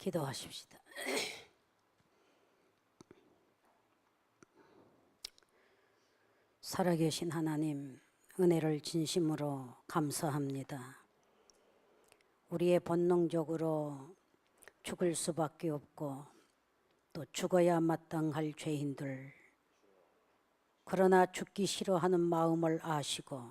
기도하십시다. 살아계신 하나님, 은혜를 진심으로 감사합니다. 우리의 본능적으로 죽을 수밖에 없고 또 죽어야 마땅할 죄인들, 그러나 죽기 싫어하는 마음을 아시고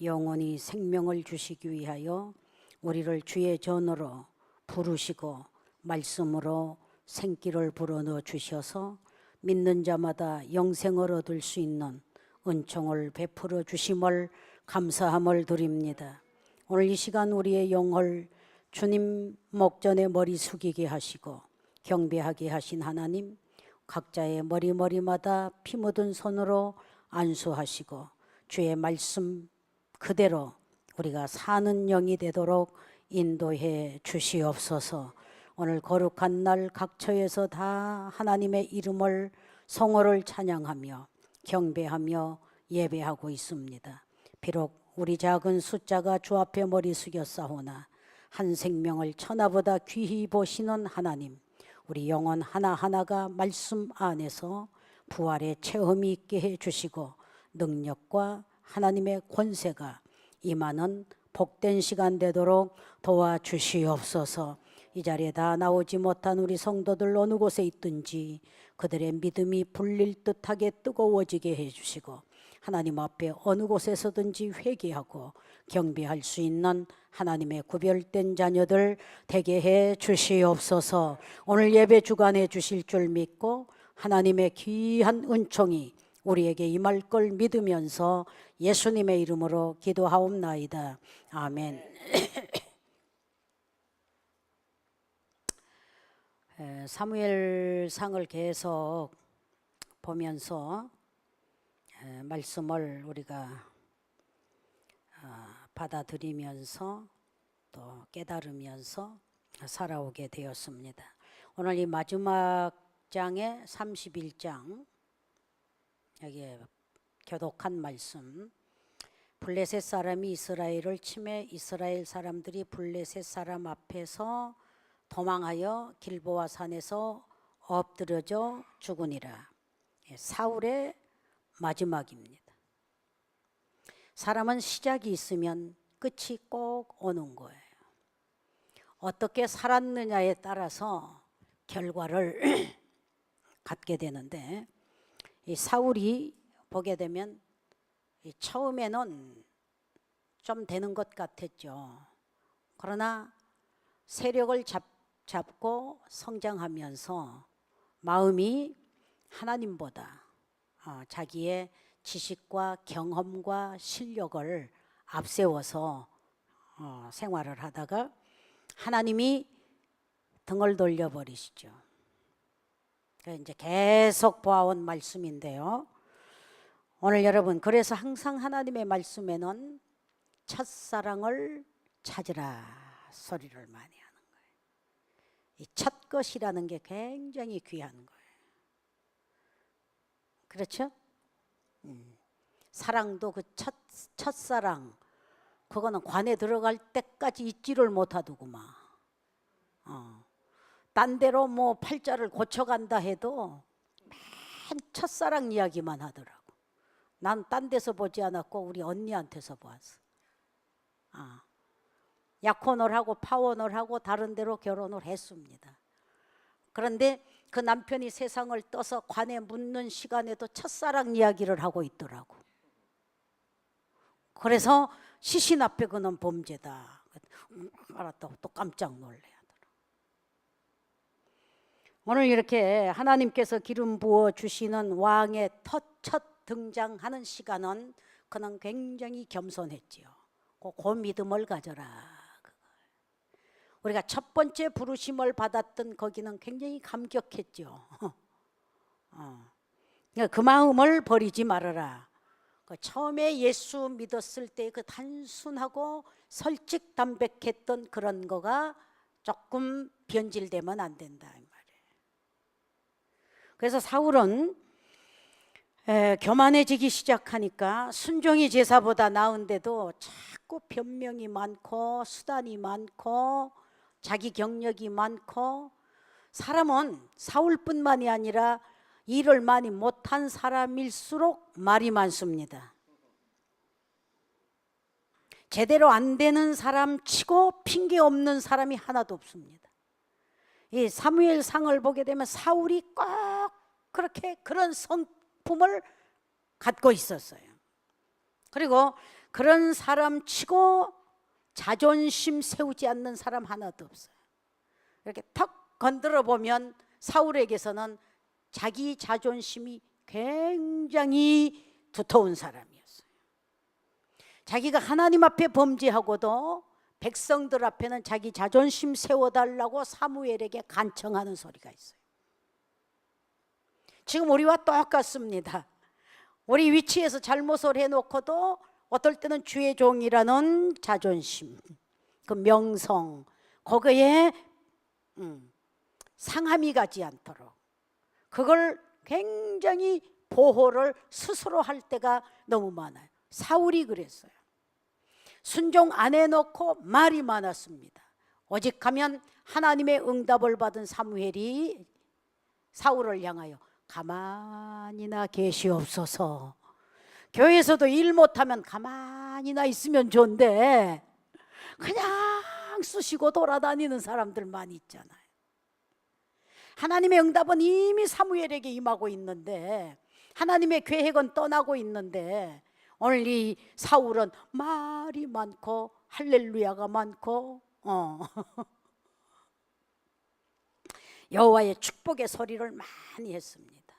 영원히 생명을 주시기 위하여 우리를 주의 전으로 부르시고 말씀으로 생기를 불어넣어 주셔서 믿는 자마다 영생을 얻을 수 있는 은총을 베풀어 주심을 감사함을 드립니다. 오늘 이 시간 우리의 영을 주님 목전에 머리 숙이게 하시고 경배하게 하신 하나님, 각자의 머리마다 피 묻은 손으로 안수하시고 주의 말씀 그대로 우리가 사는 영이 되도록 인도해 주시옵소서. 오늘 거룩한 날 각처에서 다 하나님의 이름을 성호를 찬양하며 경배하며 예배하고 있습니다. 비록 우리 작은 숫자가 주 앞에 머리 숙였사오나 한 생명을 천하보다 귀히 보시는 하나님, 우리 영혼 하나하나가 말씀 안에서 부활의 체험이 있게 해주시고 능력과 하나님의 권세가 임하는 복된 시간 되도록 도와주시옵소서. 이 자리에 다 나오지 못한 우리 성도들 어느 곳에 있든지 그들의 믿음이 불릴 듯하게 뜨거워지게 해주시고 하나님 앞에 어느 곳에서든지 회개하고 경배할 수 있는 하나님의 구별된 자녀들 되게 해 주시옵소서. 오늘 예배 주관해 주실 줄 믿고 하나님의 귀한 은총이 우리에게 임할 걸 믿으면서 예수님의 이름으로 기도하옵나이다. 아멘. 사무엘상을 계속 보면서 말씀을 우리가 받아들이면서 또 깨달으면서 살아오게 되었습니다. 오늘 이 마지막 장의 31장 여기에 교독한 말씀, 블레셋 사람이 이스라엘을 치매 이스라엘 사람들이 블레셋 사람 앞에서 도망하여 길보아 산에서 엎드려져 죽으니라. 사울의 마지막입니다. 사람은 시작이 있으면 끝이 꼭 오는 거예요. 어떻게 살았느냐에 따라서 결과를 갖게 되는데, 이 사울이 보게 되면 처음에는 좀 되는 것 같았죠. 그러나 세력을 잡고 성장하면서 마음이 하나님보다 자기의 지식과 경험과 실력을 앞세워서 생활을 하다가 하나님이 등을 돌려버리시죠. 이제 계속 보아온 말씀인데요. 오늘 여러분, 그래서 항상 하나님의 말씀에는 첫사랑을 찾으라 소리를 많이 하는 거예요. 이 첫 것이라는 게 굉장히 귀한 거예요. 그렇죠? 사랑도 그 첫사랑, 그거는 관에 들어갈 때까지 잊지를 못하더구만. 딴 데로 뭐 팔자를 고쳐간다 해도 맨 첫사랑 이야기만 하더라고. 난 딴 데서 보지 않았고 우리 언니한테서 보았어. 약혼을 하고 파혼을 하고 다른 데로 결혼을 했습니다. 그런데 그 남편이 세상을 떠서 관에 묻는 시간에도 첫사랑 이야기를 하고 있더라고. 그래서 시신 앞에 그는 범죄다. 알았다고 또 깜짝 놀래야 하더라고. 오늘 이렇게 하나님께서 기름 부어 주시는 왕의 첫 등장하는 시간은 그는 굉장히 겸손했지요. 그 믿음을 가져라. 우리가 첫 번째 부르심을 받았던 거기는 굉장히 감격했죠. 그 마음을 버리지 말아라. 처음에 예수 믿었을 때 그 단순하고 솔직담백했던 그런 거가 조금 변질되면 안 된다 이 말이에요. 그래서 사울은 교만해지기 시작하니까 순종이 제사보다 나은데도 자꾸 변명이 많고 수단이 많고 자기 경력이 많고 사람은 사울뿐만이 아니라 일을 많이 못한 사람일수록 말이 많습니다. 제대로 안 되는 사람 치고 핑계 없는 사람이 하나도 없습니다. 이 사무엘상을 보게 되면 사울이 꼭 그렇게 그런 성품을 갖고 있었어요. 그리고 그런 사람 치고 자존심 세우지 않는 사람 하나도 없어요. 이렇게 턱 건드려 보면 사울에게서는 자기 자존심이 굉장히 두터운 사람이었어요. 자기가 하나님 앞에 범죄하고도 백성들 앞에는 자기 자존심 세워달라고 사무엘에게 간청하는 소리가 있어요. 지금 우리와 똑같습니다. 우리 위치에서 잘못을 해놓고도 어떨 때는 주의 종이라는 자존심, 그 명성, 거기에 상함이 가지 않도록 그걸 굉장히 보호를 스스로 할 때가 너무 많아요. 사울이 그랬어요. 순종 안 해놓고 말이 많았습니다. 오직하면 하나님의 응답을 받은 사무엘이 사울을 향하여 가만히나 계시옵소서. 교회에서도 일 못하면 가만히나 있으면 좋은데 그냥 쑤시고 돌아다니는 사람들 많이 있잖아요. 하나님의 응답은 이미 사무엘에게 임하고 있는데, 하나님의 계획은 떠나고 있는데, 오늘 이 사울은 말이 많고 할렐루야가 많고 여호와의 축복의 소리를 많이 했습니다.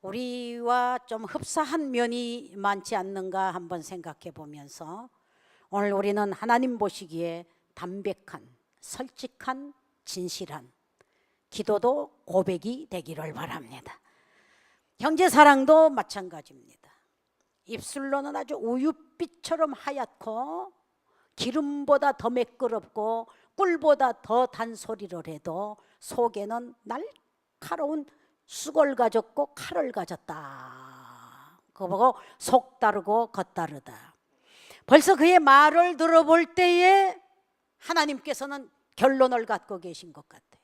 우리와 좀 흡사한 면이 많지 않는가 한번 생각해 보면서 오늘 우리는 하나님 보시기에 담백한, 솔직한, 진실한 기도도 고백이 되기를 바랍니다. 형제사랑도 마찬가지입니다. 입술로는 아주 우윳빛처럼 하얗고 기름보다 더 매끄럽고 꿀보다 더 단 소리를 해도 속에는 날카로운 쑥을 가졌고 칼을 가졌다. 그거 보고 속 다르고 겉 다르다. 벌써 그의 말을 들어볼 때에 하나님께서는 결론을 갖고 계신 것 같아요.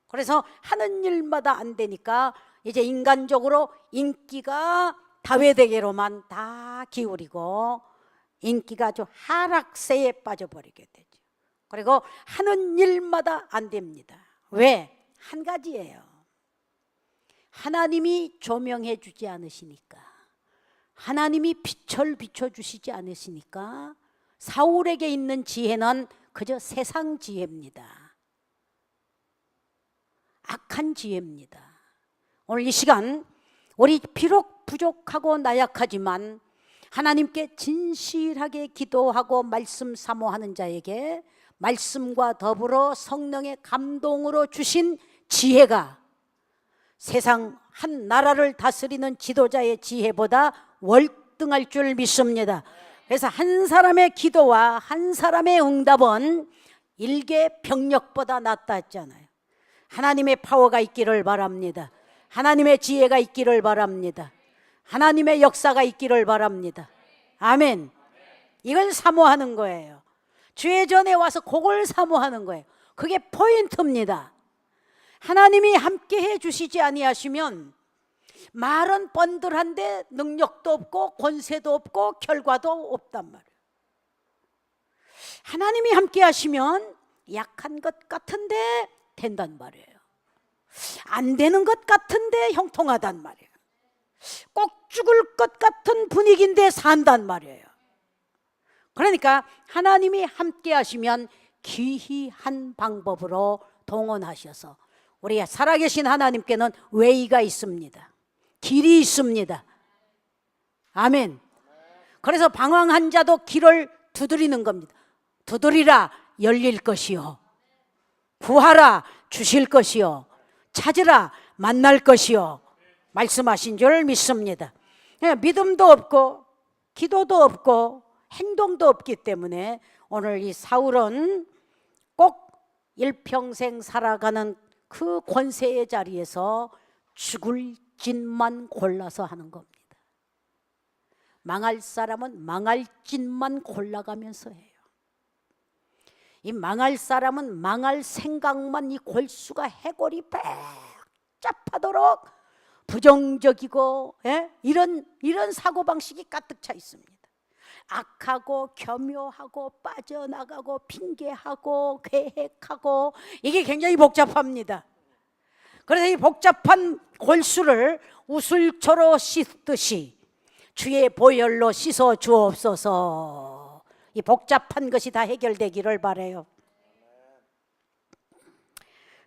그래서 하는 일마다 안 되니까 이제 인간적으로 인기가 다회대계로만 다 기울이고 인기가 아주 하락세에 빠져버리게 되죠. 그리고 하는 일마다 안 됩니다. 왜? 한 가지예요. 하나님이 조명해 주지 않으시니까, 하나님이 빛을 비춰주시지 않으시니까 사울에게 있는 지혜는 그저 세상 지혜입니다. 악한 지혜입니다. 오늘 이 시간 우리 비록 부족하고 나약하지만 하나님께 진실하게 기도하고 말씀 사모하는 자에게 말씀과 더불어 성령의 감동으로 주신 지혜가 세상 한 나라를 다스리는 지도자의 지혜보다 월등할 줄 믿습니다. 그래서 한 사람의 기도와 한 사람의 응답은 일개 병력보다 낫다 했잖아요. 하나님의 파워가 있기를 바랍니다. 하나님의 지혜가 있기를 바랍니다. 하나님의 역사가 있기를 바랍니다. 아멘. 이걸 사모하는 거예요. 주의 전에 와서 그걸 사모하는 거예요. 그게 포인트입니다. 하나님이 함께 해 주시지 아니하시면 말은 번들한데 능력도 없고 권세도 없고 결과도 없단 말이에요. 하나님이 함께 하시면 약한 것 같은데 된단 말이에요. 안 되는 것 같은데 형통하단 말이에요. 꼭 죽을 것 같은 분위기인데 산단 말이에요. 그러니까 하나님이 함께 하시면 기이한 방법으로 동원하셔서 우리 살아계신 하나님께는 웨이가 있습니다. 길이 있습니다. 아멘. 그래서 방황한 자도 길을 두드리는 겁니다. 두드리라 열릴 것이요, 구하라 주실 것이요, 찾으라 만날 것이요 말씀하신 줄 믿습니다. 믿음도 없고 기도도 없고 행동도 없기 때문에 오늘 이 사울은 꼭 일평생 살아가는 그 권세의 자리에서 죽을 짓만 골라서 하는 겁니다. 망할 사람은 망할 짓만 골라가면서 해요. 이 망할 사람은 망할 생각만 이 골수가 해골이 복잡하도록 부정적이고 이런 사고방식이 가득 차 있습니다. 악하고 겸요하고 빠져나가고 핑계하고 계획하고 이게 굉장히 복잡합니다. 그래서 이 복잡한 골수를 우슬초로 씻듯이 주의 보혈로 씻어 주옵소서. 이 복잡한 것이 다 해결되기를 바라요.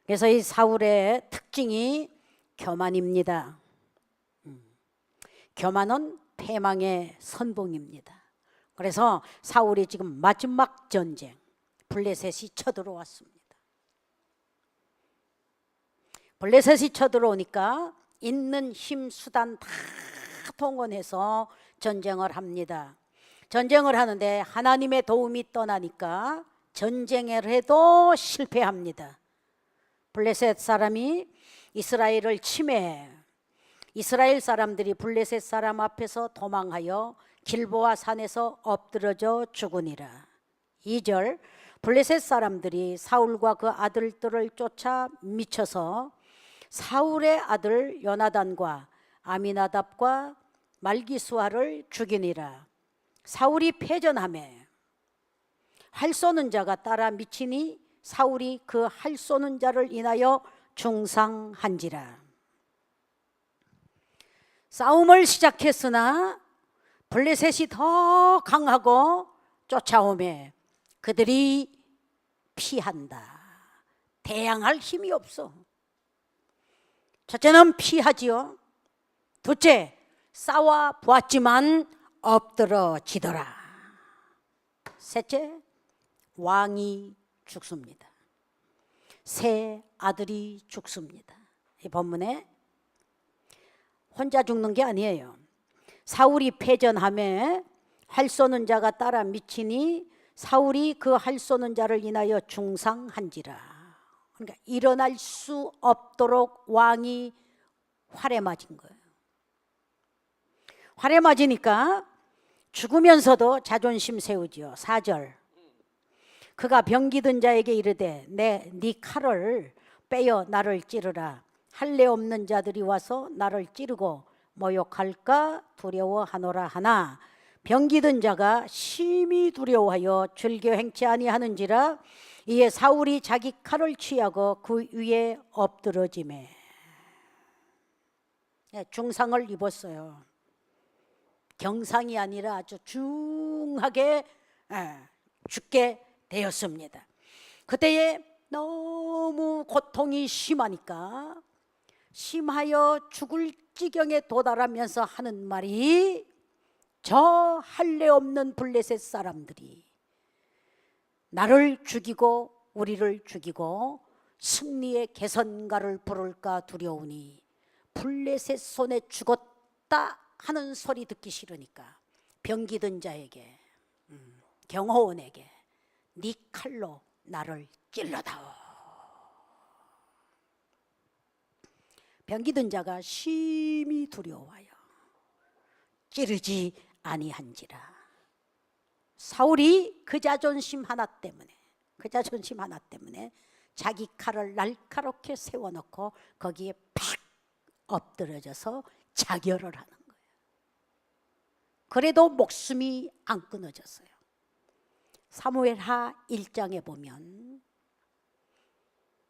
그래서 이 사울의 특징이 교만입니다. 교만은 패망의 선봉입니다. 그래서 사울이 지금 마지막 전쟁 블레셋이 쳐들어왔습니다. 블레셋이 쳐들어오니까 있는 힘 수단 다 동원해서 전쟁을 합니다. 전쟁을 하는데 하나님의 도움이 떠나니까 전쟁을 해도 실패합니다. 블레셋 사람이 이스라엘을 침해해 이스라엘 사람들이 블레셋 사람 앞에서 도망하여 길보아 산에서 엎드러져 죽으니라. 2절 블레셋 사람들이 사울과 그 아들들을 쫓아 미쳐서 사울의 아들 요나단과 아미나답과 말기수아를 죽이니라. 사울이 패전하매 활 쏘는 자가 따라 미치니 사울이 그 활 쏘는 자를 인하여 중상한지라. 싸움을 시작했으나 블레셋이 더 강하고 쫓아오매 그들이 피한다. 대항할 힘이 없어. 첫째는 피하지요. 둘째, 싸워 보았지만 엎드러지더라. 셋째, 왕이 죽습니다. 세 아들이 죽습니다. 이 본문에 혼자 죽는 게 아니에요. 사울이 패전하며 활 쏘는 자가 따라 미치니 사울이 그 활 쏘는 자를 인하여 중상한지라. 그러니까 일어날 수 없도록 왕이 활에 맞은 거예요. 활에 맞으니까 죽으면서도 자존심 세우지요. 4절 그가 병기든 자에게 이르되 네 칼을 빼어 나를 찌르라. 할례 없는 자들이 와서 나를 찌르고 모욕할까 두려워하노라 하나 병기든 자가 심히 두려워하여 즐겨 행치 아니하는지라. 이에 사울이 자기 칼을 취하고 그 위에 엎드러지매 중상을 입었어요. 경상이 아니라 아주 중하게 죽게 되었습니다. 그때에 너무 고통이 심하니까 심하여 죽을 지경에 도달하면서 하는 말이 저 할례 없는 블레셋 사람들이 나를 죽이고 우리를 죽이고 승리의 개선가를 부를까 두려우니 블레셋 손에 죽었다 하는 소리 듣기 싫으니까 병기든 자에게 경호원에게 네 칼로 나를 찔러다오. 병기든 자가 심히 두려워하여 찌르지 아니한지라. 사울이 그 자존심 하나 때문에 자기 칼을 날카롭게 세워놓고 거기에 팍 엎드려져서 자결을 하는 거예요. 그래도 목숨이 안 끊어졌어요. 사무엘하 1장에 보면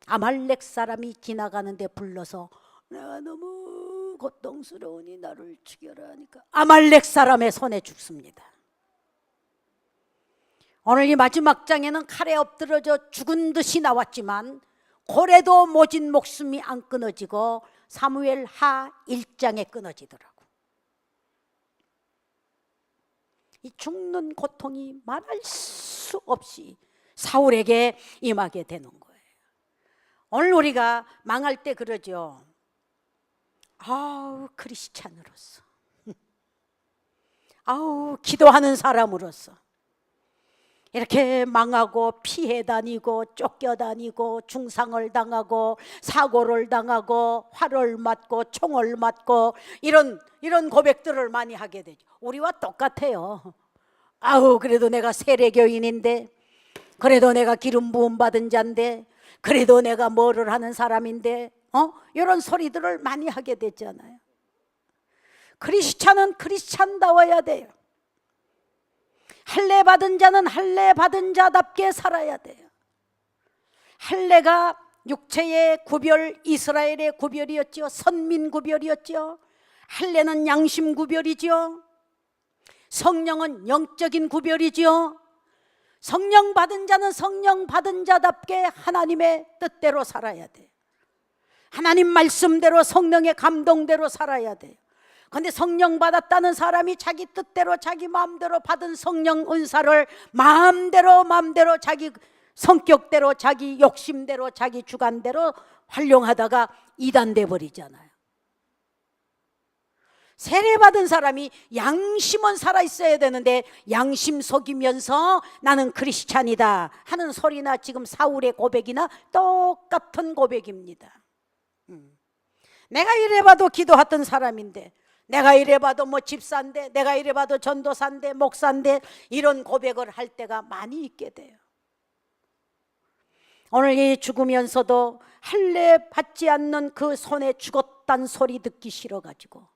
아말렉 사람이 지나가는데 불러서 내가 너무 고통스러우니 나를 죽여라 하니까 아말렉 사람의 손에 죽습니다. 오늘 이 마지막 장에는 칼에 엎드러져 죽은 듯이 나왔지만 고래도 모진 목숨이 안 끊어지고 사무엘하 1장에 끊어지더라고. 이 죽는 고통이 말할 수 없이 사울에게 임하게 되는 거예요. 오늘 우리가 망할 때 그러죠. 아우 크리스찬으로서, 아우 기도하는 사람으로서 이렇게 망하고 피해 다니고 쫓겨 다니고 중상을 당하고 사고를 당하고 활을 맞고 총을 맞고 이런 고백들을 많이 하게 되죠. 우리와 똑같아요. 아우 그래도 내가 세례교인인데 그래도 내가 기름 부음 받은 자인데, 그래도 내가 뭐를 하는 사람인데, 이런 소리들을 많이 하게 되잖아요. 크리스찬은 크리스찬다워야 돼요. 할례 받은 자는 할례 받은 자답게 살아야 돼요. 할례가 육체의 구별, 이스라엘의 구별이었죠. 선민 구별이었죠. 할례는 양심 구별이죠. 성령은 영적인 구별이죠. 성령 받은 자는 성령 받은 자답게 하나님의 뜻대로 살아야 돼요. 하나님 말씀대로, 성령의 감동대로 살아야 돼요. 그런데 성령 받았다는 사람이 자기 뜻대로, 자기 마음대로 받은 성령 은사를 마음대로 자기 성격대로, 자기 욕심대로, 자기 주관대로 활용하다가 이단돼 버리잖아요. 세례받은 사람이 양심은 살아있어야 되는데 양심 속이면서 나는 크리스찬이다 하는 소리나 지금 사울의 고백이나 똑같은 고백입니다. 내가 이래봐도 기도했던 사람인데, 내가 이래봐도 뭐 집사인데, 내가 이래봐도 전도사인데, 목사인데, 이런 고백을 할 때가 많이 있게 돼요. 오늘 이 죽으면서도 할례 받지 않는 그 손에 죽었단 소리 듣기 싫어가지고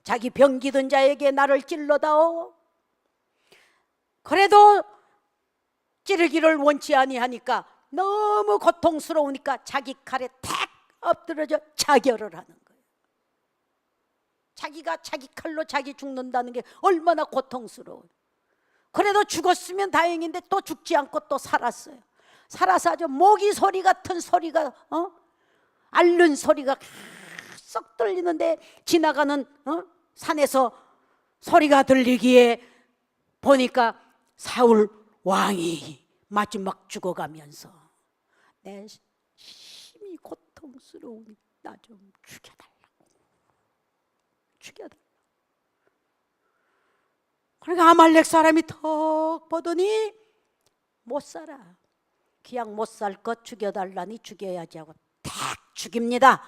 자기 병기든 자에게 나를 찔러다오. 그래도 찌르기를 원치 아니하니까 너무 고통스러우니까 자기 칼에 탁 엎드려져 자결을 하는 거예요. 자기가 자기 칼로 자기 죽는다는 게 얼마나 고통스러워요. 그래도 죽었으면 다행인데 또 죽지 않고 또 살았어요. 살아서 아주 모기 소리 같은 소리가, 앓는 소리가 쏙 들리는데 지나가는 산에서 소리가 들리기에 보니까 사울 왕이 마지막 죽어가면서 내 심히 고통스러우니 나 좀 죽여달라고. 그러니까 아말렉 사람이 턱 보더니 못 살아. 그냥 못 살 것 죽여달라니 죽여야지 하고 탁 죽입니다.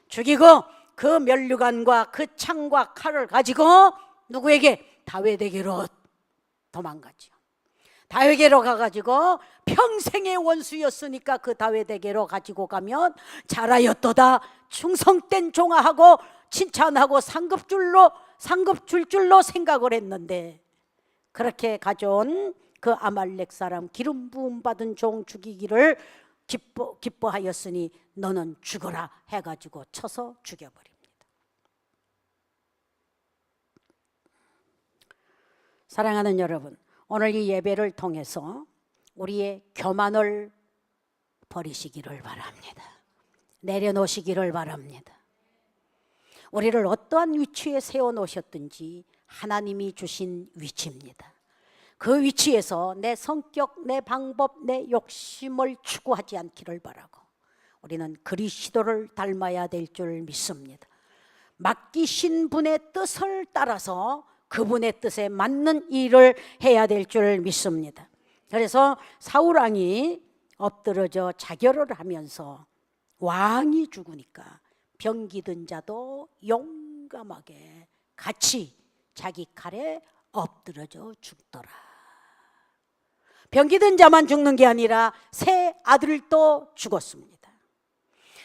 죽이고 그 면류관과 그 창과 칼을 가지고 누구에게? 다윗에게로 도망가죠. 다윗에게로 가가지고 평생의 원수였으니까 그 다윗에게로 가지고 가면 잘하였도다, 충성된 종아하고 칭찬하고 상급 줄 줄로 생각을 했는데, 그렇게 가져온 그 아말렉 사람 기름 부음 받은 종 죽이기를 기뻐하였으니 너는 죽어라 해가지고 쳐서 죽여버립니다. 사랑하는 여러분, 오늘 이 예배를 통해서 우리의 교만을 버리시기를 바랍니다. 내려놓으시기를 바랍니다. 우리를 어떠한 위치에 세워놓으셨든지 하나님이 주신 위치입니다. 그 위치에서 내 성격, 내 방법, 내 욕심을 추구하지 않기를 바라고 우리는 그리스도를 닮아야 될 줄 믿습니다. 맡기신 분의 뜻을 따라서 그분의 뜻에 맞는 일을 해야 될 줄 믿습니다. 그래서 사울왕이 엎드러져 자결을 하면서 왕이 죽으니까 병기든 자도 용감하게 같이 자기 칼에 엎드러져 죽더라. 병기든 자만 죽는 게 아니라 세 아들도 죽었습니다.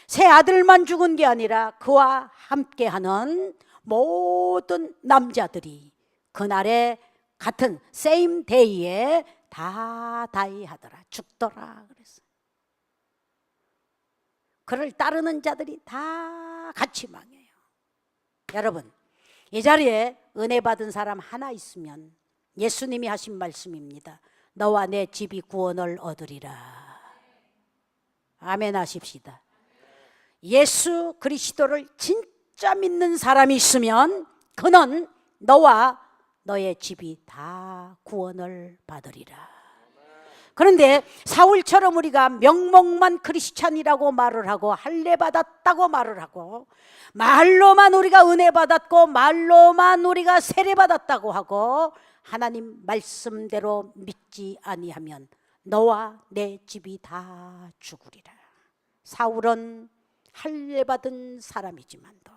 세 아들만 죽은 게 아니라 그와 함께하는 모든 남자들이 그날에 같은 same day에 다 다이하더라, 죽더라 그랬어요. 그를 따르는 자들이 다 같이 망해요. 여러분, 이 자리에 은혜 받은 사람 하나 있으면 예수님이 하신 말씀입니다. 너와 내 집이 구원을 얻으리라. 아멘 하십시다. 예수 그리스도를 진짜 믿는 사람이 있으면 그는 너와 너의 집이 다 구원을 받으리라. 그런데 사울처럼 우리가 명목만 크리스찬이라고 말을 하고 할례 받았다고 말을 하고 말로만 우리가 은혜 받았고 말로만 우리가 세례 받았다고 하고 하나님 말씀대로 믿지 아니하면 너와 내 집이 다 죽으리라. 사울은 할례 받은 사람이지만도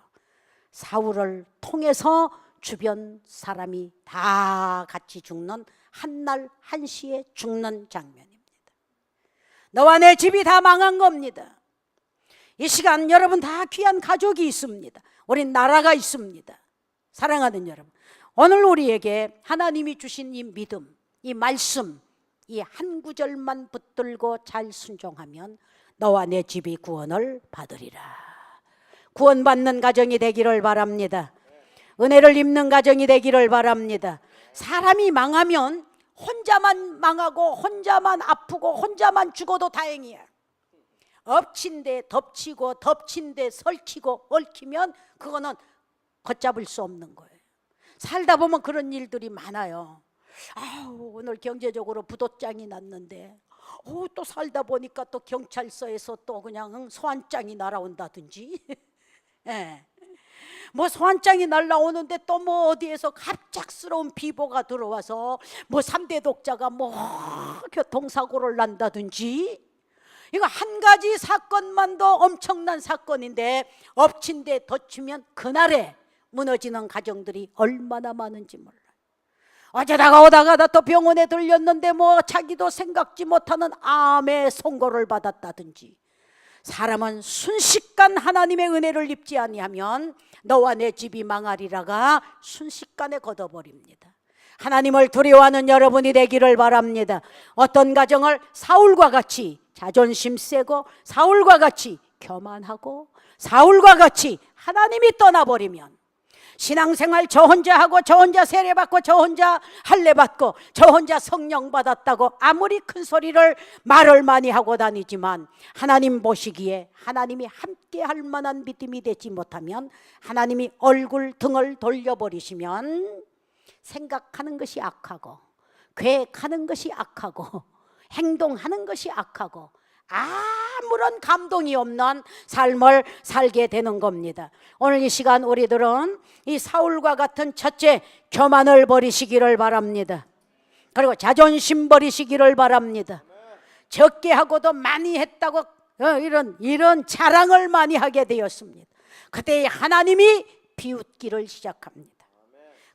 사울을 통해서 주변 사람이 다 같이 죽는, 한날 한시에 죽는 장면입니다. 너와 내 집이 다 망한 겁니다. 이 시간 여러분 다 귀한 가족이 있습니다. 우린 나라가 있습니다. 사랑하는 여러분, 오늘 우리에게 하나님이 주신 이 믿음, 이 말씀, 이 한 구절만 붙들고 잘 순종하면 너와 내 집이 구원을 받으리라. 구원받는 가정이 되기를 바랍니다. 은혜를 입는 가정이 되기를 바랍니다. 사람이 망하면 혼자만 망하고 혼자만 아프고 혼자만 죽어도 다행이야. 엎친 데 덮치고 덮친 데 설치고 얽히면 그거는 걷잡을 수 없는 거예요. 살다 보면 그런 일들이 많아요. 오늘 경제적으로 부도장이 났는데 또 살다 보니까 또 경찰서에서 또 그냥 소환장이 날아온다든지 예. 뭐 소환장이 날라오는데 또 뭐 어디에서 갑작스러운 비보가 들어와서 뭐 3대 독자가 뭐 교통사고를 난다든지, 이거 한 가지 사건만도 엄청난 사건인데 엎친 데 덮치면 그날에 무너지는 가정들이 얼마나 많은지 몰라요. 어쩌다가 오다가 또 병원에 들렸는데 뭐 자기도 생각지 못하는 암의 선고를 받았다든지. 사람은 순식간 하나님의 은혜를 입지 아니하면 너와 내 집이 망하리라가 순식간에 걷어버립니다. 하나님을 두려워하는 여러분이 되기를 바랍니다. 어떤 가정을 사울과 같이 자존심 세고 사울과 같이 교만하고 사울과 같이 하나님이 떠나버리면 신앙생활 저 혼자 하고 저 혼자 세례받고 저 혼자 할례받고 저 혼자 성령 받았다고 아무리 큰 소리를 말을 많이 하고 다니지만 하나님 보시기에 하나님이 함께 할 만한 믿음이 되지 못하면, 하나님이 얼굴 등을 돌려버리시면 생각하는 것이 악하고 계획하는 것이 악하고 행동하는 것이 악하고 아무런 감동이 없는 삶을 살게 되는 겁니다. 오늘 이 시간 우리들은 이 사울과 같은 첫째, 교만을 버리시기를 바랍니다. 그리고 자존심 버리시기를 바랍니다. 적게 하고도 많이 했다고 이런 자랑을 많이 하게 되었습니다. 그때 하나님이 비웃기를 시작합니다.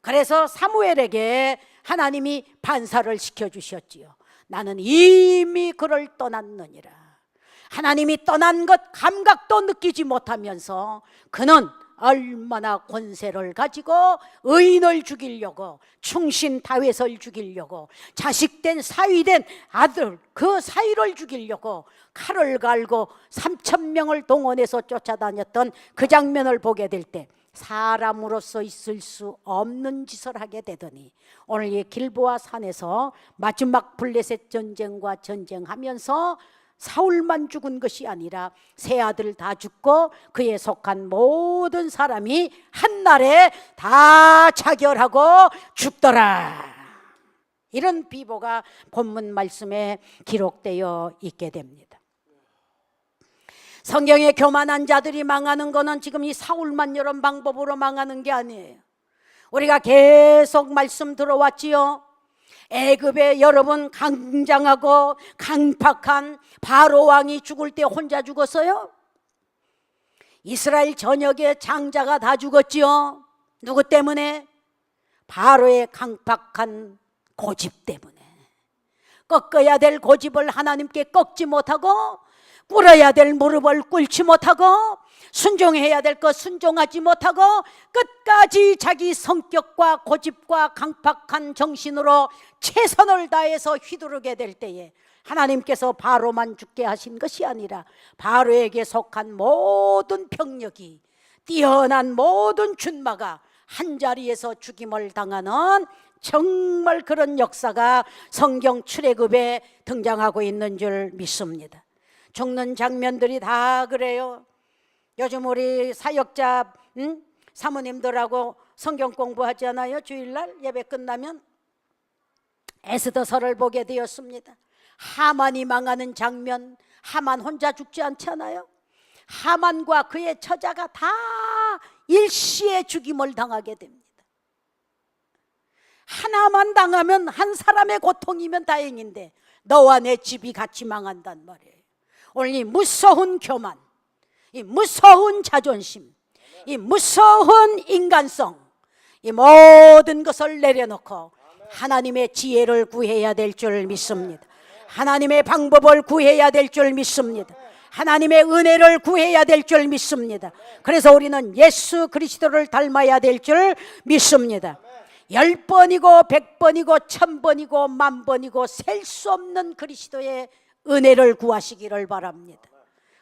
그래서 사무엘에게 하나님이 반사를 시켜주셨지요. 나는 이미 그를 떠났느니라. 하나님이 떠난 것 감각도 느끼지 못하면서 그는 얼마나 권세를 가지고 의인을 죽이려고, 충신 다윗을 죽이려고, 자식된 사위된 아들 그 사위를 죽이려고 칼을 갈고 3,000명을 동원해서 쫓아다녔던 그 장면을 보게 될 때 사람으로서 있을 수 없는 짓을 하게 되더니 오늘 이 길보아 산에서 마지막 블레셋 전쟁과 전쟁하면서 사울만 죽은 것이 아니라 세 아들 다 죽고 그에 속한 모든 사람이 한날에 다 자결하고 죽더라. 이런 비보가 본문 말씀에 기록되어 있게 됩니다. 성경에 교만한 자들이 망하는 것은 지금 이 사울만 이런 방법으로 망하는 게 아니에요. 우리가 계속 말씀 들어왔지요. 애굽에 여러분 강장하고 강팍한 바로 왕이 죽을 때 혼자 죽었어요? 이스라엘 전역의 장자가 다 죽었지요. 누구 때문에? 바로의 강팍한 고집 때문에. 꺾어야 될 고집을 하나님께 꺾지 못하고, 꿇어야 될 무릎을 꿇지 못하고, 순종해야 될 것 순종하지 못하고 끝까지 자기 성격과 고집과 강팍한 정신으로 최선을 다해서 휘두르게 될 때에 하나님께서 바로만 죽게 하신 것이 아니라 바로에게 속한 모든 병력이, 뛰어난 모든 준마가 한자리에서 죽임을 당하는 정말 그런 역사가 성경 출애굽에 등장하고 있는 줄 믿습니다. 죽는 장면들이 다 그래요. 요즘 우리 사역자 사모님들하고 성경 공부하잖아요. 주일날 예배 끝나면 에스더서를 보게 되었습니다. 하만이 망하는 장면. 하만 혼자 죽지 않잖아요. 하만과 그의 처자가 다 일시에 죽임을 당하게 됩니다. 하나만 당하면 한 사람의 고통이면 다행인데 너와 내 집이 같이 망한단 말이에요. 오늘 이 무서운 교만, 이 무서운 자존심, 이 무서운 인간성, 이 모든 것을 내려놓고 하나님의 지혜를 구해야 될 줄 믿습니다. 하나님의 방법을 구해야 될 줄 믿습니다. 하나님의 은혜를 구해야 될 줄 믿습니다. 그래서 우리는 예수 그리스도를 닮아야 될 줄 믿습니다. 10번이고 100번이고 1000번이고 10,000번이고 셀 수 없는 그리스도의 은혜를 구하시기를 바랍니다.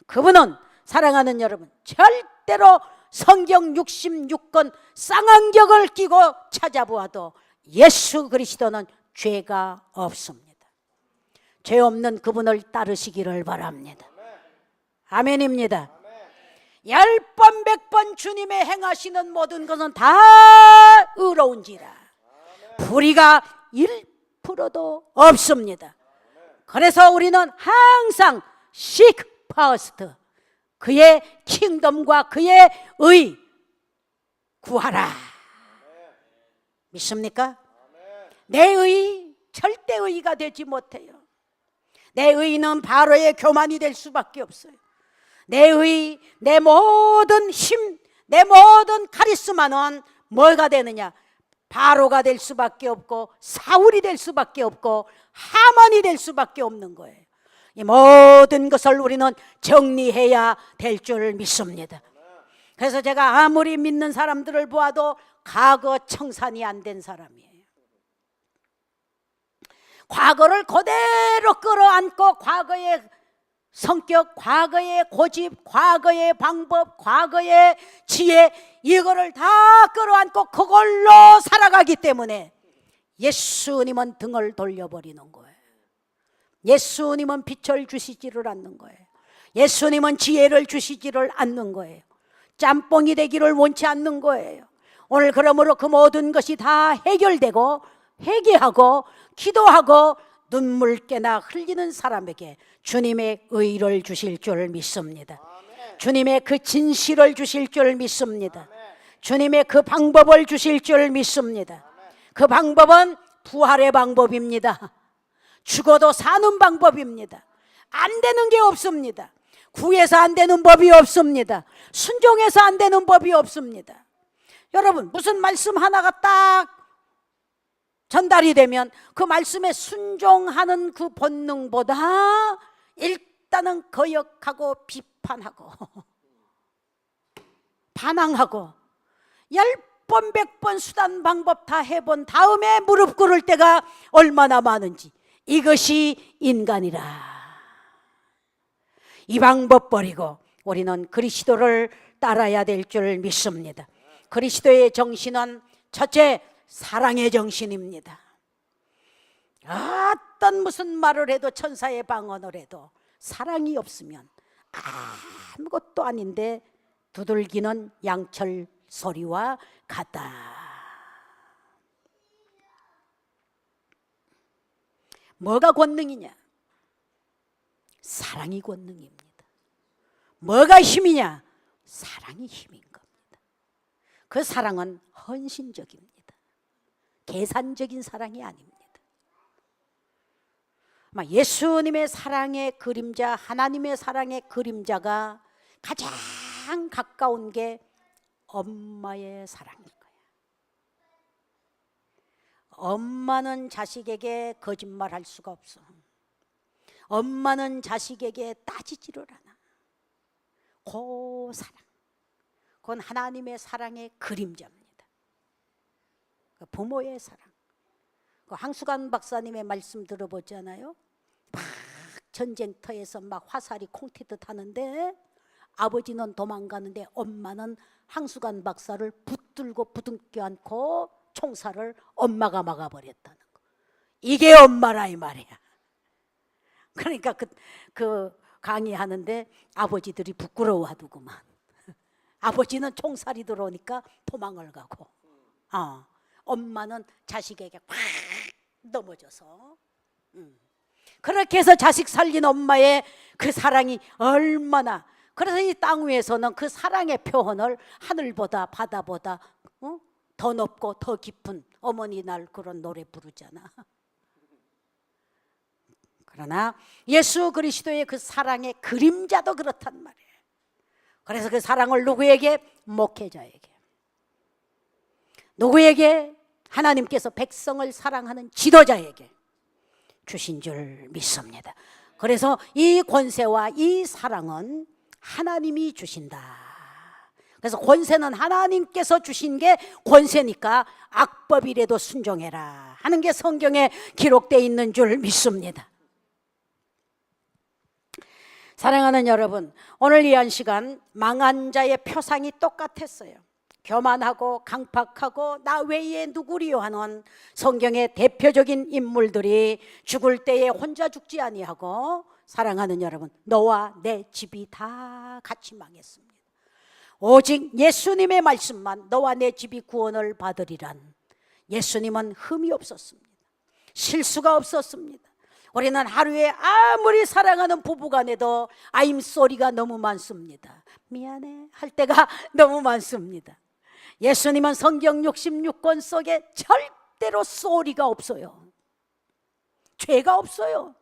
그분은 사랑하는 여러분, 절대로 성경 66권 쌍안경을 끼고 찾아보아도 예수 그리스도는 죄가 없습니다. 죄 없는 그분을 따르시기를 바랍니다. 아멘입니다. 10번 100번 주님의 행하시는 모든 것은 다 의로운지라 불의가 1%도 없습니다. 그래서 우리는 항상 seek first, 그의 킹덤과 그의 의 구하라. 믿습니까? 내 의 절대 의가 되지 못해요. 내 의는 바로의 교만이 될 수밖에 없어요. 내 의, 내 모든 힘, 내 모든 카리스마는 뭐가 되느냐? 바로가 될 수밖에 없고 사울이 될 수밖에 없고 하만이 될 수밖에 없는 거예요. 이 모든 것을 우리는 정리해야 될 줄 믿습니다. 그래서 제가 아무리 믿는 사람들을 보아도 과거 청산이 안 된 사람이에요. 과거를 그대로 끌어안고 과거의 성격, 과거의 고집, 과거의 방법, 과거의 지혜, 이거를 다 끌어안고 그걸로 살아가기 때문에 예수님은 등을 돌려버리는 거예요. 예수님은 빛을 주시지를 않는 거예요. 예수님은 지혜를 주시지를 않는 거예요. 짬뽕이 되기를 원치 않는 거예요. 오늘 그러므로 그 모든 것이 다 해결되고 회개하고 기도하고 눈물깨나 흘리는 사람에게 주님의 의를 주실 줄 믿습니다. 주님의 그 진실을 주실 줄 믿습니다. 주님의 그 방법을 주실 줄 믿습니다. 그 방법은 부활의 방법입니다. 죽어도 사는 방법입니다. 안 되는 게 없습니다. 구해서 안 되는 법이 없습니다. 순종해서 안 되는 법이 없습니다. 여러분, 무슨 말씀 하나가 딱 전달이 되면 그 말씀에 순종하는 그 본능보다 일단은 거역하고 비판하고 반항하고 10번 100번 수단 방법 다 해본 다음에 무릎 꿇을 때가 얼마나 많은지, 이것이 인간이라. 이 방법 버리고 우리는 그리스도를 따라야 될 줄 믿습니다. 그리스도의 정신은 첫째, 사랑의 정신입니다. 어떤 무슨 말을 해도, 천사의 방언을 해도 사랑이 없으면 아무것도 아닌데 두들기는 양철 소리와 같다. 뭐가 권능이냐? 사랑이 권능입니다. 뭐가 힘이냐? 사랑이 힘인 겁니다. 그 사랑은 헌신적입니다. 계산적인 사랑이 아닙니다. 예수님의 사랑의 그림자, 하나님의 사랑의 그림자가 가장 가까운 게 엄마의 사랑일 거예요. 엄마는 자식에게 거짓말할 수가 없어. 엄마는 자식에게 따지지를 않아. 그 사랑, 그건 하나님의 사랑의 그림자입니다. 그 부모의 사랑. 그 황수관 박사님의 말씀 들어보잖아요. 막 전쟁터에서 막 화살이 콩튀듯 하는데 아버지는 도망가는데 엄마는 황수관 박사를 붙들고 부둥켜 안고 총살을 엄마가 막아버렸다는 거. 이게 엄마라 이 말이야. 그러니까 그 강의하는데 아버지들이 부끄러워하더구만. 아버지는 총살이 들어오니까 도망을 가고, 엄마는 자식에게 확 넘어져서, 그렇게 해서 자식 살린 엄마의 그 사랑이 얼마나. 그래서 이 땅 위에서는 그 사랑의 표현을 하늘보다 바다보다 더 높고 더 깊은 어머니 날 그런 노래 부르잖아. 그러나 예수 그리스도의 그 사랑의 그림자도 그렇단 말이에요. 그래서 그 사랑을 누구에게? 목회자에게. 누구에게? 하나님께서 백성을 사랑하는 지도자에게 주신 줄 믿습니다. 그래서 이 권세와 이 사랑은 하나님이 주신다. 그래서 권세는 하나님께서 주신 게 권세니까 악법이라도 순종해라 하는 게 성경에 기록되어 있는 줄 믿습니다. 사랑하는 여러분, 오늘 이 한 시간 망한 자의 표상이 똑같았어요. 교만하고 강팍하고 나 외에 누구리요 하는 성경의 대표적인 인물들이 죽을 때에 혼자 죽지 아니하고, 사랑하는 여러분, 너와 내 집이 다 같이 망했습니다. 오직 예수님의 말씀만 너와 내 집이 구원을 받으리란, 예수님은 흠이 없었습니다. 실수가 없었습니다. 우리는 하루에 아무리 사랑하는 부부간에도 아임소리가 너무 많습니다. 미안해 할 때가 너무 많습니다. 예수님은 성경 66권 속에 절대로 소리가 없어요. 죄가 없어요.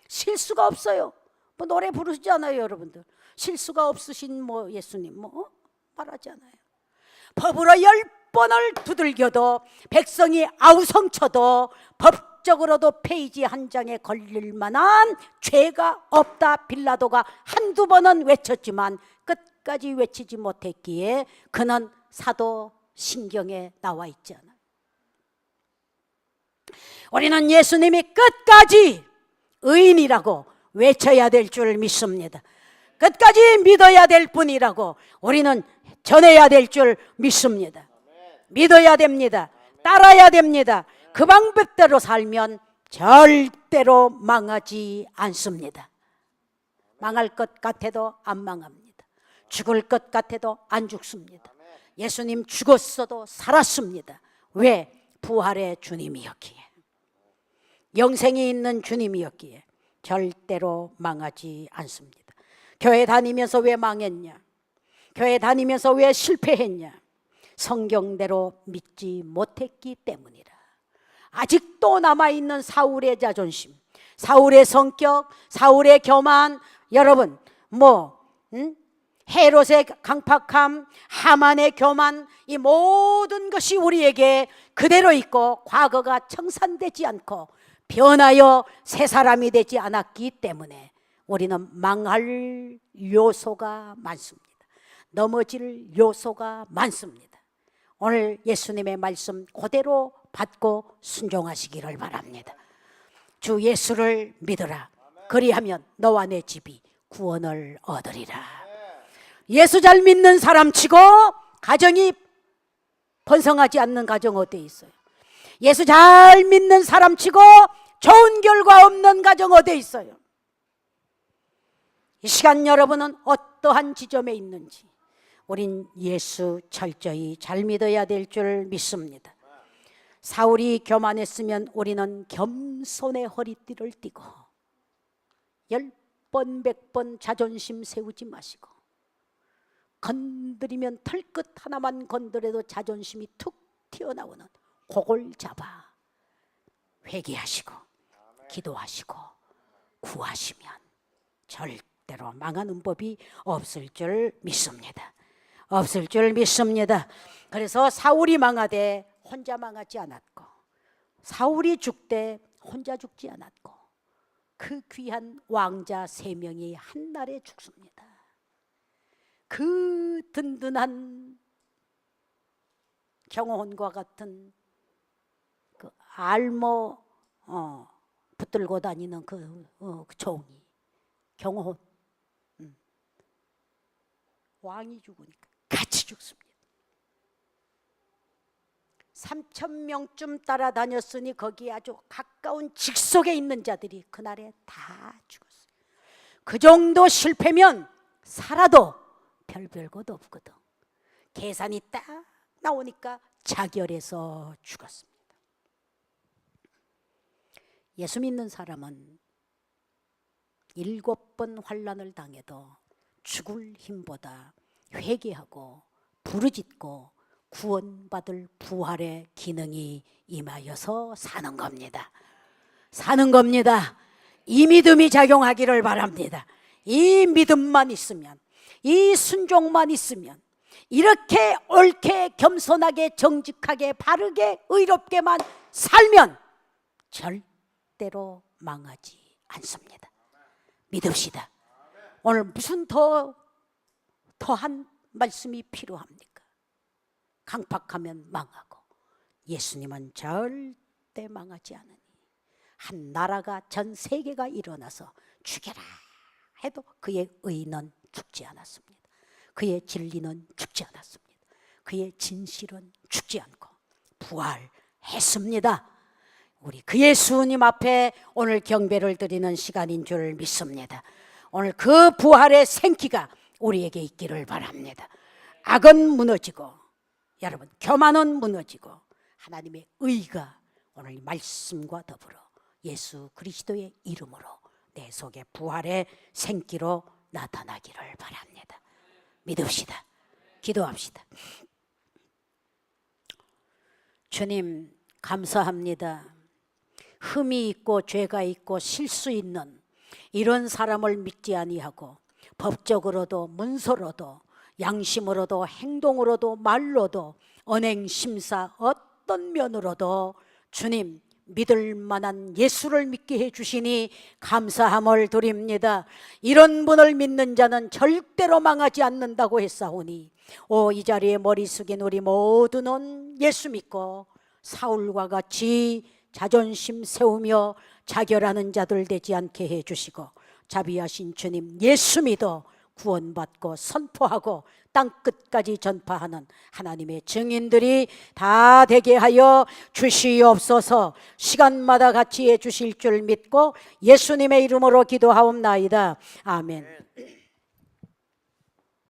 실수가 없어요. 뭐 노래 부르시잖아요, 여러분들. 실수가 없으신 예수님 말하지 않아요. 법으로 10번을 두들겨도, 백성이 아우성쳐도 법적으로도 페이지 한 장에 걸릴 만한 죄가 없다. 빌라도가 한두 번은 외쳤지만 끝까지 외치지 못했기에 그는 사도신경에 나와 있지 않아요. 우리는 예수님이 끝까지 의인이라고 외쳐야 될 줄 믿습니다. 끝까지 믿어야 될 분이라고 우리는 전해야 될 줄 믿습니다. 믿어야 됩니다. 따라야 됩니다. 그 방법대로 살면 절대로 망하지 않습니다. 망할 것 같아도 안 망합니다. 죽을 것 같아도 안 죽습니다. 예수님 죽었어도 살았습니다. 왜? 부활의 주님이었기에, 영생이 있는 주님이었기에 절대로 망하지 않습니다. 교회 다니면서 왜 망했냐? 교회 다니면서 왜 실패했냐? 성경대로 믿지 못했기 때문이라. 아직도 남아있는 사울의 자존심, 사울의 성격, 사울의 교만, 여러분 헤롯의 강팍함, 하만의 교만, 이 모든 것이 우리에게 그대로 있고 과거가 청산되지 않고 변하여 새 사람이 되지 않았기 때문에 우리는 망할 요소가 많습니다. 넘어질 요소가 많습니다. 오늘 예수님의 말씀 그대로 받고 순종하시기를 바랍니다. 주 예수를 믿으라. 그리하면 너와 내 집이 구원을 얻으리라. 예수 잘 믿는 사람 치고 가정이 번성하지 않는 가정 어디에 있어요? 예수 잘 믿는 사람 치고 좋은 결과 없는 가정 어디에 있어요? 이 시간 여러분은 어떠한 지점에 있는지 우린 예수 철저히 잘 믿어야 될 줄 믿습니다. 사울이 교만했으면 우리는 겸손의 허리띠를 띠고 10번 100번 자존심 세우지 마시고, 건드리면 털끝 하나만 건드려도 자존심이 툭 튀어나오는 그걸 잡아 회개하시고 기도하시고 구하시면 절대로 망하는 법이 없을 줄 믿습니다. 없을 줄 믿습니다. 그래서 사울이 망하되 혼자 망하지 않았고, 사울이 죽되 혼자 죽지 않았고, 그 귀한 왕자 3명이 한날에 죽습니다. 그 든든한 경호원과 같은 그 알모 붙들고 다니는 그 종이 경호원, 왕이 죽으니까 같이 죽습니다. 3,000명쯤 따라다녔으니 거기 아주 가까운 직속에 있는 자들이 그날에 다 죽었어요. 그 정도 실패면 살아도 별 것 없거든. 계산이 딱 나오니까 자결해서 죽었습니다. 예수 믿는 사람은 7번 환난을 당해도 죽을 힘보다 회개하고 부르짖고 구원받을 부활의 기능이 임하여서 사는 겁니다. 사는 겁니다. 이 믿음이 작용하기를 바랍니다. 이 믿음만 있으면, 이 순종만 있으면, 이렇게 옳게 겸손하게 정직하게 바르게 의롭게만 살면 절대로 망하지 않습니다. 믿읍시다. 오늘 무슨 더한 말씀이 필요합니까? 강팍하면 망하고 예수님은 절대 망하지 않으니 한 나라가 전 세계가 일어나서 죽여라 해도 그의 의는 죽지 않았습니다. 그의 진리는 죽지 않았습니다. 그의 진실은 죽지 않고 부활했습니다. 우리 그 예수님 앞에 오늘 경배를 드리는 시간인 줄 믿습니다. 오늘 그 부활의 생기가 우리에게 있기를 바랍니다. 악은 무너지고 여러분 교만은 무너지고 하나님의 의가 오늘 말씀과 더불어 예수 그리스도의 이름으로 내 속에 부활의 생기로 나타나기를 바랍니다. 믿읍시다. 기도합시다. 주님 감사합니다. 흠이 있고 죄가 있고 실수 있는 이런 사람을 믿지 아니하고 법적으로도 문서로도 양심으로도 행동으로도 말로도 언행 심사 어떤 면으로도 주님 믿을 만한 예수를 믿게 해주시니 감사함을 드립니다. 이런 분을 믿는 자는 절대로 망하지 않는다고 했사오니 이 자리에 머리 숙인 우리 모두는 예수 믿고 사울과 같이 자존심 세우며 자결하는 자들 되지 않게 해주시고 자비하신 주님 예수 믿어 구원받고 선포하고 땅끝까지 전파하는 하나님의 증인들이 다 되게 하여 주시옵소서. 시간마다 같이 해주실 줄 믿고 예수님의 이름으로 기도하옵나이다. 아멘.